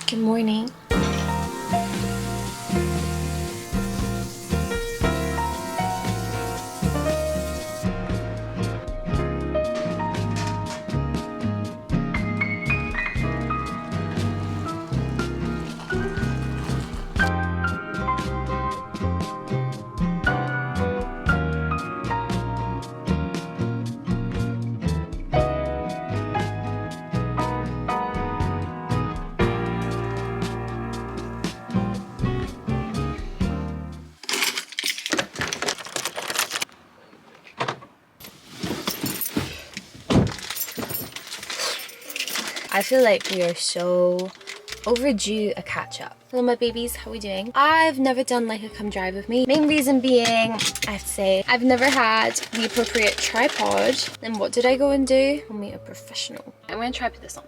Good morning. I feel like we are so overdue a catch-up. Hello my babies, how are we doing? I've never done like a come drive with me. Main reason being, I have to say, I've never had the appropriate tripod. Then what did I go and do? I'll meet a professional. I'm gonna try put this on.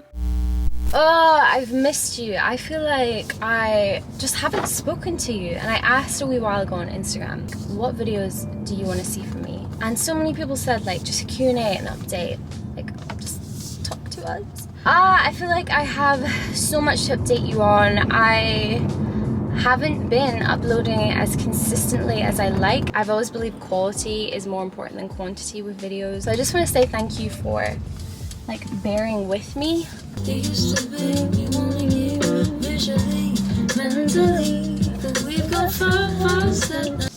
Oh, I've missed you. I feel like I just haven't spoken to you. And I asked a wee while ago on Instagram, what videos do you want to see from me? And so many people said like just a Q&A and update. Like, just talk to us. I feel like I have so much to update you on. I haven't been uploading it as consistently as I like. I've always believed quality is more important than quantity with videos. So I just want to say thank you for like bearing with me. They used to make me wanna give visually, mentally, but we've got far set.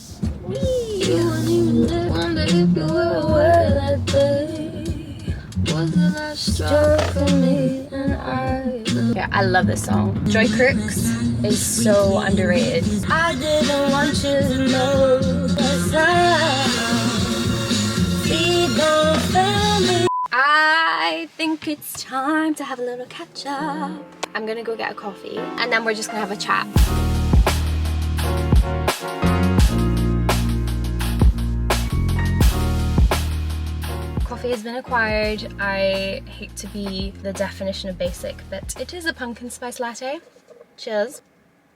You wouldn't even dare wonder if you were aware that day was the last straw for me and I. Yeah, I love this song. Joy Crooks is so underrated. I didn't want you to know that I think it's time to have a little catch up. I'm gonna go get a coffee and then we're just gonna have a chat. Coffee has been acquired. I hate to be the definition of basic, but it is a pumpkin spice latte. Cheers.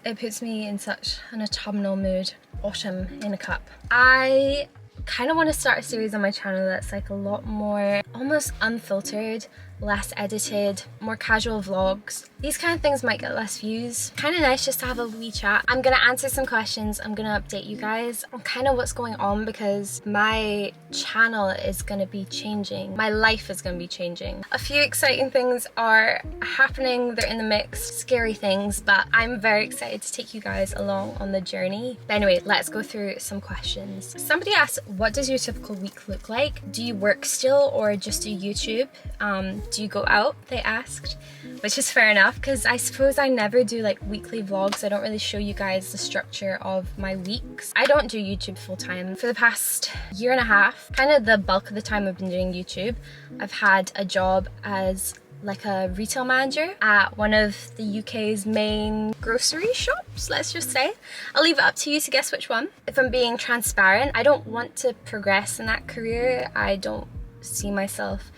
It puts me in such an autumnal mood. Autumn in a cup. I kind of want to start a series on my channel that's like a lot more almost unfiltered, less edited, more casual vlogs. These kind of things might get less views. Kind of nice just to have a wee chat. I'm gonna answer some questions. I'm gonna update you guys on kind of what's going on because my channel is gonna be changing. My life is gonna be changing. A few exciting things are happening. They're in the mix. Scary things, but I'm very excited to take you guys along on the journey. But anyway, let's go through some questions. Somebody asked, what does your typical week look like? Do you work still or just do YouTube? Do you go out? They asked, which is fair enough because I suppose I never do like weekly vlogs. I don't really show you guys the structure of my weeks. I don't do YouTube full time. For the past year and a half, kind of the bulk of the time I've been doing YouTube, I've had a job as like a retail manager at one of the UK's main grocery shops, let's just say. I'll leave it up to you to guess which one. If I'm being transparent, I don't want to progress in that career. I don't see myself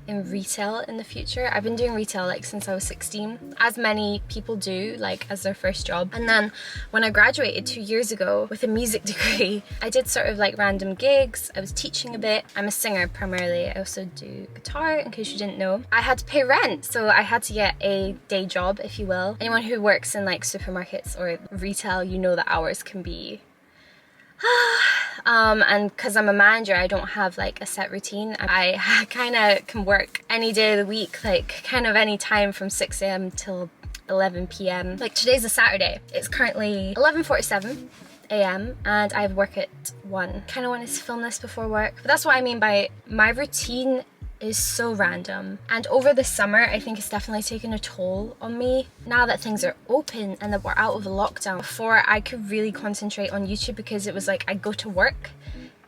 in retail in the future. I've been doing retail like since I was 16, as many people do, like as their first job. And then when I graduated 2 years ago with a music degree, I did sort of like random gigs. I was teaching a bit. I'm a singer primarily. I also do guitar, in case you didn't know. I had to pay rent, so I had to get a day job, if you will. Anyone who works in like supermarkets or retail, you know that hours can be and because I'm a manager, I don't have like a set routine. I kind of can work any day of the week, like kind of any time from 6 a.m. till 11 p.m. Like today's a Saturday. It's currently 11:47 a.m. and I have work at 1. Kind of wanted to film this before work, but that's what I mean by my routine is so random. And over the summer, I think it's definitely taken a toll on me. Now that things are open and that we're out of the lockdown, before I could really concentrate on YouTube because it was like I go to work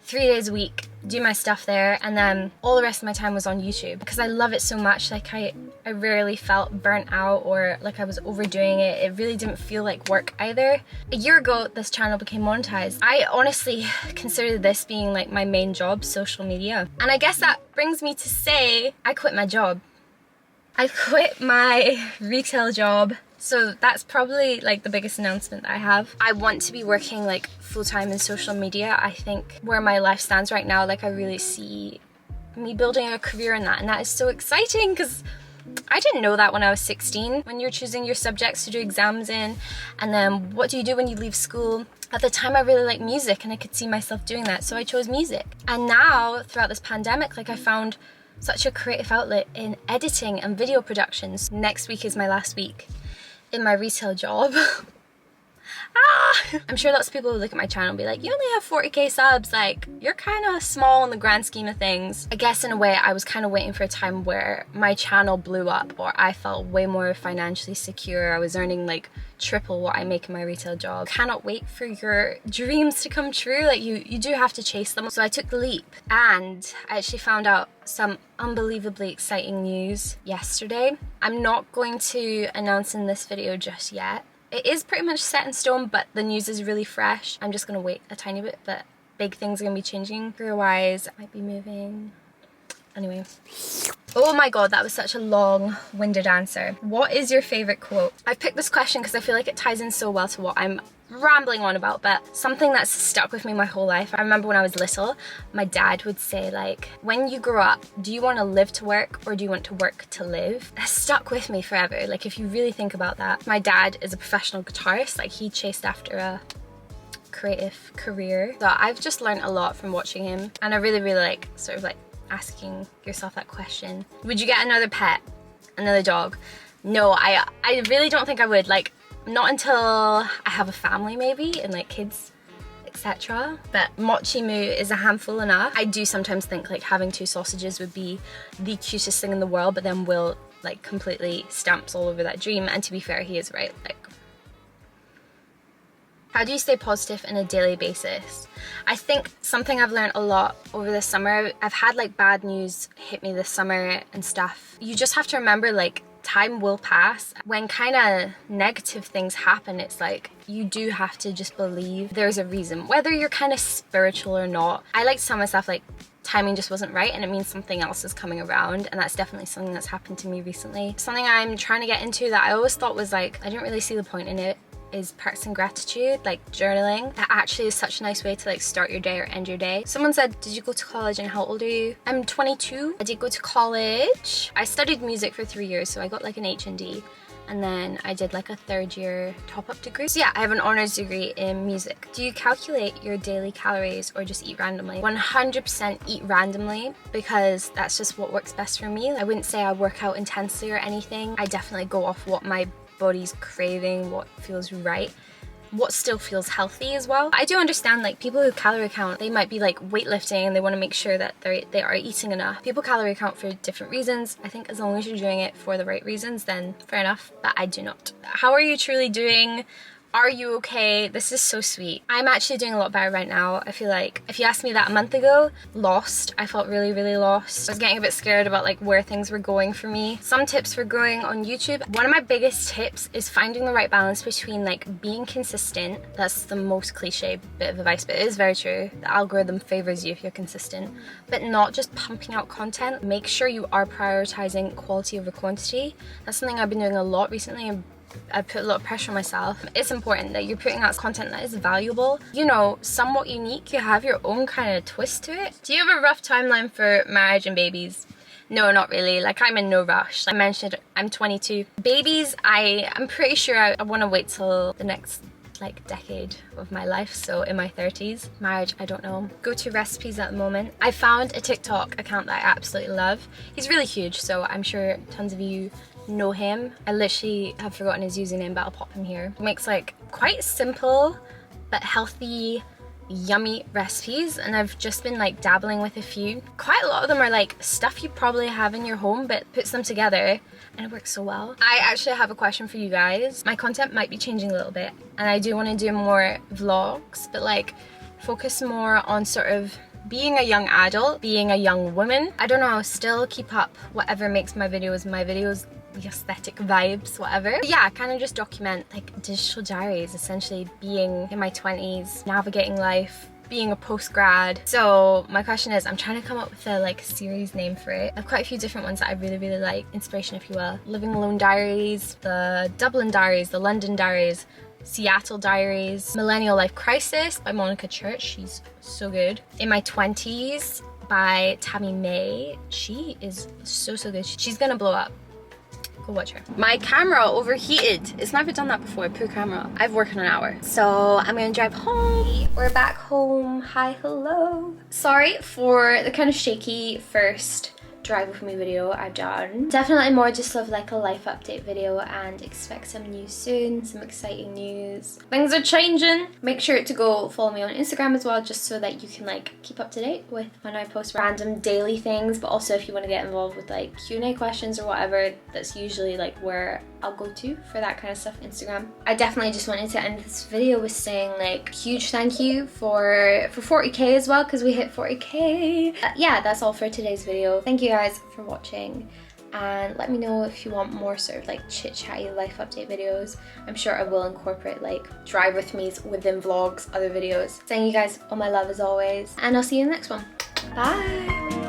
3 days a week, do my stuff there, and then all the rest of my time was on YouTube because I love it so much. Like I rarely felt burnt out or like I was overdoing it. It really didn't feel like work either. A year ago, this channel became monetized. I honestly consider this being like my main job, social media. And I guess that brings me to say, I quit my job. I quit my retail job. So that's probably like the biggest announcement that I have. I want to be working like full-time in social media. I think where my life stands right now, like I really see me building a career in that, and that is so exciting because I didn't know that when I was 16, when you're choosing your subjects to do exams in, and then what do you do when you leave school? At the time I really liked music and I could see myself doing that, so I chose music. And now throughout this pandemic, like I found such a creative outlet in editing and video productions. Next week is my last week in my retail job. I'm sure lots of people who look at my channel and be like, you only have 40k subs, like you're kind of small in the grand scheme of things. I guess in a way I was kind of waiting for a time where my channel blew up, or I felt way more financially secure. I was earning like triple what I make in my retail job. Cannot wait for your dreams to come true. Like you do have to chase them. So I took the leap, and I actually found out some unbelievably exciting news yesterday. I'm not going to announce in this video just yet. It is pretty much set in stone, but the news is really fresh. I'm just gonna wait a tiny bit, but big things are gonna be changing. Career-wise, I might be moving. Anyway. Oh my god, that was such a long-winded answer. What is your favorite quote? I've picked this question because I feel like it ties in so well to what I'm rambling on about, but something that's stuck with me my whole life. I remember when I was little, my dad would say like, when you grow up, do you want to live to work or do you want to work to live? That stuck with me forever. Like if you really think about that. My dad is a professional guitarist, like he chased after a creative career. So I've just learned a lot from watching him, and I really like sort of like asking yourself that question. Would you get another pet? Another dog? No, I really don't think I would. Like, not until I have a family maybe, and like kids, etc. But Mochi Moo is a handful enough. I do sometimes think like having 2 sausages would be the cutest thing in the world, but then Will like completely stamps all over that dream, and to be fair, he is right. Like, how do you stay positive on a daily basis? I think something I've learned a lot over the summer, I've had like bad news hit me this summer and stuff. You just have to remember like time will pass. When kind of negative things happen, it's like you do have to just believe there's a reason, whether you're kind of spiritual or not. I like to tell myself like timing just wasn't right, and it means something else is coming around, and that's definitely something that's happened to me recently. Something I'm trying to get into that I always thought was like, I didn't really see the point in it, is practicing gratitude, like journaling. That actually is such a nice way to like start your day or end your day. Someone said, did you go to college and how old are you? I'm 22. I did go to college. I studied music for 3 years, so I got like an HND, and then I did like a 3rd year top-up degree. So yeah, I have an honours degree in music. Do you calculate your daily calories or just eat randomly? 100% eat randomly, because that's just what works best for me. I wouldn't say I work out intensely or anything. I definitely go off what my body's craving, what feels right, what still feels healthy as well. I do understand like people who calorie count, they might be like weightlifting and they want to make sure that they are eating enough. People calorie count for different reasons. I think as long as you're doing it for the right reasons, then fair enough, but I do not. How are you truly doing? Are you okay? This is so sweet. I'm actually doing a lot better right now. I feel like if you asked me that a month ago, lost. I felt really lost. I was getting a bit scared about like where things were going for me. Some tips for growing on YouTube. One of my biggest tips is finding the right balance between like being consistent. That's the most cliche bit of advice, but it is very true. The algorithm favors you if you're consistent, but not just pumping out content. Make sure you are prioritizing quality over quantity. That's something I've been doing a lot recently, and I put a lot of pressure on myself. It's important that you're putting out content that is valuable, you know, somewhat unique. You have your own kind of twist to it. Do you have a rough timeline for marriage and babies? No, not really. Like, I'm in no rush. I mentioned I'm 22. Babies, I'm pretty sure I want to wait till the next like decade of my life, so in my 30s. Marriage, I don't know. Go-to recipes at the moment. I found a TikTok account that I absolutely love. He's really huge, so I'm sure tons of you know him. I literally have forgotten his username, but I'll pop him here. He makes like quite simple but healthy, yummy recipes, and I've just been like dabbling with a few. Quite a lot of them are like stuff you probably have in your home, but puts them together and it works so well. I actually have a question for you guys. My content might be changing a little bit, and I do want to do more vlogs, but like focus more on sort of being a young adult, being a young woman. I don't know, still keep up whatever makes my videos, the aesthetic vibes, whatever. But yeah, kind of just document like digital diaries, essentially being in my 20s, navigating life, being a post-grad. So my question is, I'm trying to come up with a like series name for it. I have quite a few different ones that I really like, inspiration if you will. Living Alone Diaries, the Dublin Diaries, the London Diaries, Seattle Diaries, Millennial Life Crisis by Monica Church, she's so good. In My 20s by Tammy May, she is so good. She's gonna blow up. go watch her. My camera overheated. It's never done that before. Poor camera. I've worked in an hour. So I'm gonna drive home. We're back home. Hi, hello. Sorry for the kind of shaky first drive with me video I've done. Definitely more just of like a life update video, and expect some news soon, some exciting news. Things are changing. Make sure to go follow me on Instagram as well, just so that you can like keep up to date with when I post random daily things, but also if you want to get involved with like Q&A questions or whatever, that's usually like where I'll go to for that kind of stuff, Instagram. I definitely just wanted to end this video with saying like huge thank you for 40k as well, because we hit 40k. Yeah, that's all for today's video. Thank you guys for watching, and let me know if you want more sort of like chit-chatty life update videos. I'm sure I will incorporate like drive with me's within vlogs, other videos. Sending you guys all my love as always, and I'll see you in the next one. Bye!